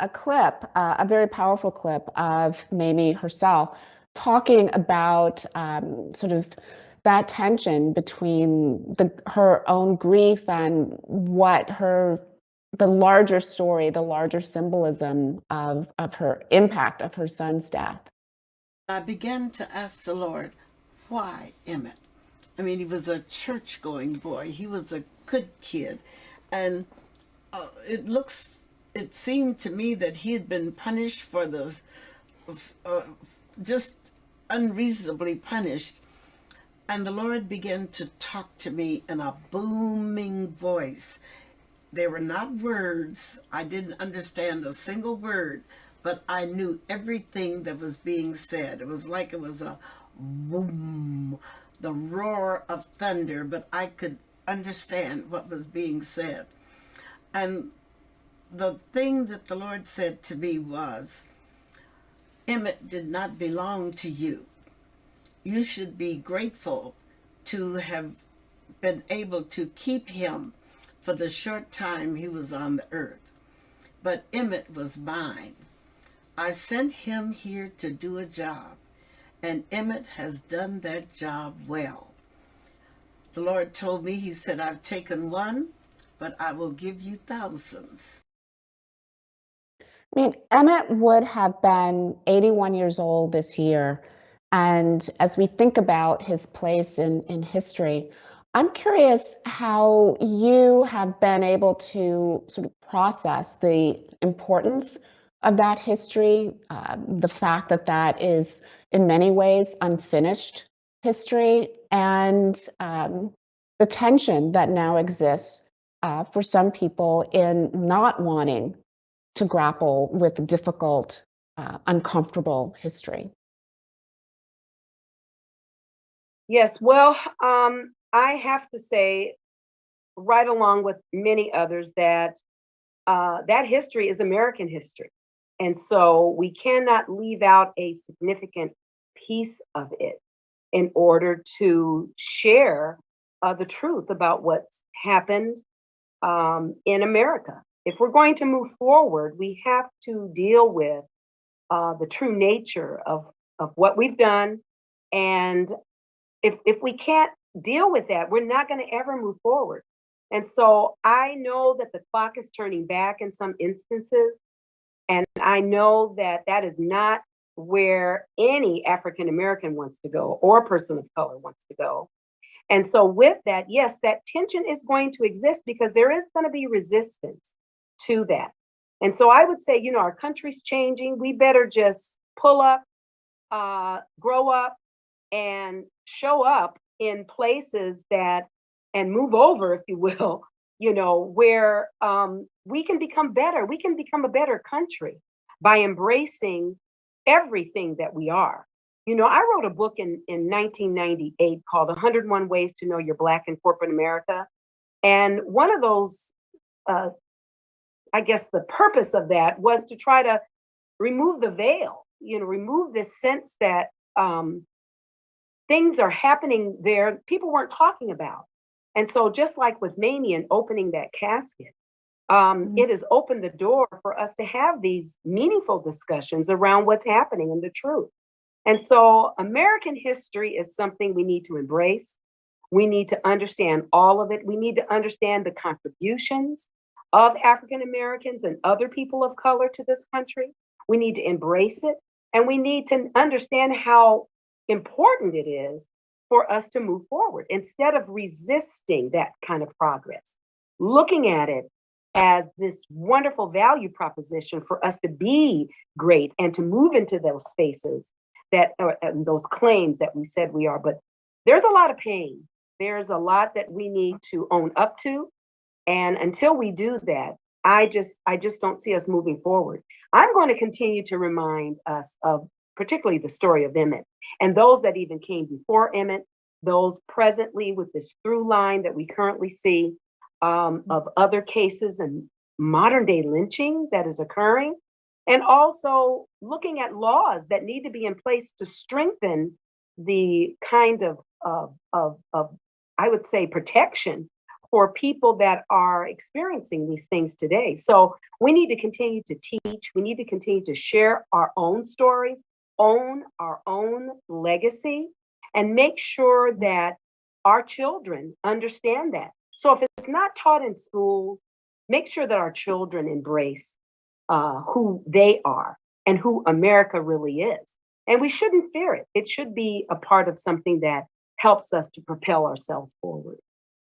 a clip, a very powerful clip of Mamie herself talking about sort of that tension between her own grief and what the larger story, the larger symbolism of her impact of her son's death. I began to ask the Lord, why Emmett? I mean, he was a church-going boy. He was a good kid. And it seemed to me that he had been punished for just unreasonably punished. And the Lord began to talk to me in a booming voice. They were not words. I didn't understand a single word, but I knew everything that was being said. It was like it was a boom, the roar of thunder, but I could understand what was being said. And the thing that the Lord said to me was, Emmett did not belong to you. You should be grateful to have been able to keep him for the short time he was on the earth. But Emmett was mine. I sent him here to do a job, and Emmett has done that job well. The Lord told me, he said, I've taken one, but I will give you thousands. I mean, Emmett would have been 81 years old this year. And as we think about his place in history, I'm curious how you have been able to sort of process the importance of that history, the fact that that is in many ways unfinished history, and the tension that now exists for some people in not wanting to grapple with difficult, uncomfortable history. Yes, well, I have to say, right along with many others, that that history is American history. And so we cannot leave out a significant piece of it in order to share the truth about what's happened in America. If we're going to move forward, we have to deal with the true nature of what we've done. And if we can't deal with that, we're not going to ever move forward. And so I know that the clock is turning back in some instances. And I know that that is not where any African American wants to go or person of color wants to go. And so, with that, yes, that tension is going to exist because there is going to be resistance to that. And so, I would say, our country's changing. We better just pull up, grow up, and show up in places that, and move over, if you will, where we can become better. We can become a better country by embracing everything that we are. I wrote a book in 1998 called 101 Ways to Know You're Black in Corporate America. And one of those, I guess the purpose of that was to try to remove the veil, remove this sense that things are happening there people weren't talking about. And so just like with Mamie and opening that casket, it has opened the door for us to have these meaningful discussions around what's happening and the truth. And so American history is something we need to embrace. We need to understand all of it. We need to understand the contributions of African Americans and other people of color to this country. We need to embrace it. And we need to understand how important it is for us to move forward instead of resisting that kind of progress, looking at it as this wonderful value proposition for us to be great and to move into those spaces that are those claims that we said we are. But there's a lot of pain. There's a lot that we need to own up to. And until we do that, I just don't see us moving forward. I'm going to continue to remind us of particularly the story of Emmett and those that even came before Emmett, those presently with this through line that we currently see of other cases and modern day lynching that is occurring, and also looking at laws that need to be in place to strengthen the kind of I would say protection for people that are experiencing these things today. So we need to continue to teach. We need to continue to share our own stories, own our own legacy, and make sure that our children understand that. So if it's not taught in schools, make sure that our children embrace who they are and who America really is. And we shouldn't fear it. It should be a part of something that helps us to propel ourselves forward.